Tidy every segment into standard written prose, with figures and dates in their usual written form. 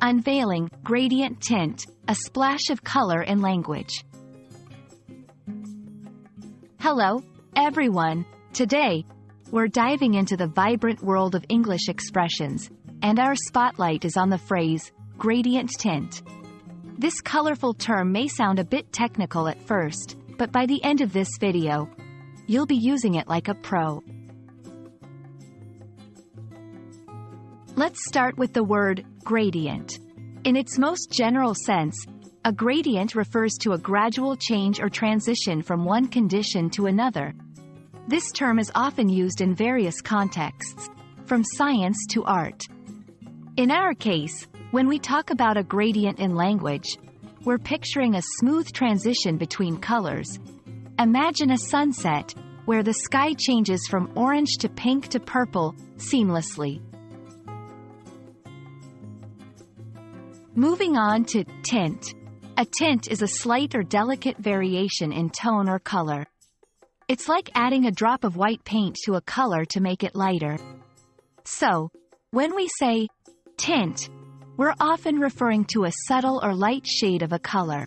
Unveiling, gradient tint, a splash of color in language. Hello, everyone. Today, we're diving into the vibrant world of English expressions, and our spotlight is on the phrase, gradient tint. This colorful term may sound a bit technical at first, but by the end of this video, you'll be using it like a pro. Let's start with the word gradient. In its most general sense, a gradient refers to a gradual change or transition from one condition to another. This term is often used in various contexts, from science to art. In our case, when we talk about a gradient in language, we're picturing a smooth transition between colors. Imagine a sunset, where the sky changes from orange to pink to purple, seamlessly. Moving on to tint. A tint is a slight or delicate variation in tone or color. It's like adding a drop of white paint to a color to make it lighter. So, when we say tint, we're often referring to a subtle or light shade of a color.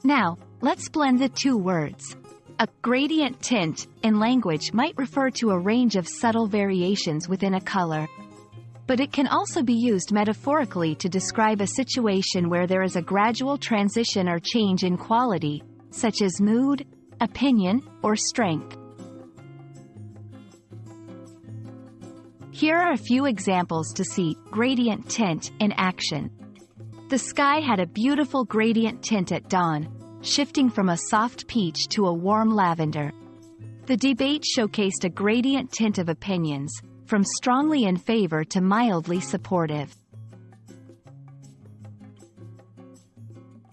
Now, let's blend the two words. A gradient tint, in language, might refer to a range of subtle variations within a color. But it can also be used metaphorically to describe a situation where there is a gradual transition or change in quality, such as mood, opinion, or strength. Here are a few examples to see gradient tint in action. The sky had a beautiful gradient tint at dawn, shifting from a soft peach to a warm lavender. The debate showcased a gradient tint of opinions, from strongly in favor to mildly supportive.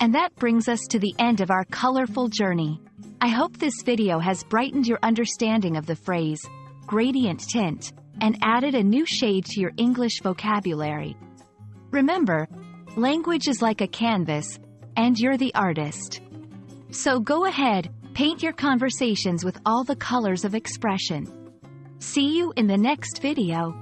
And that brings us to the end of our colorful journey. I hope this video has brightened your understanding of the phrase, gradient tint, and added a new shade to your English vocabulary. Remember, language is like a canvas, and you're the artist. So go ahead, paint your conversations with all the colors of expression. See you in the next video.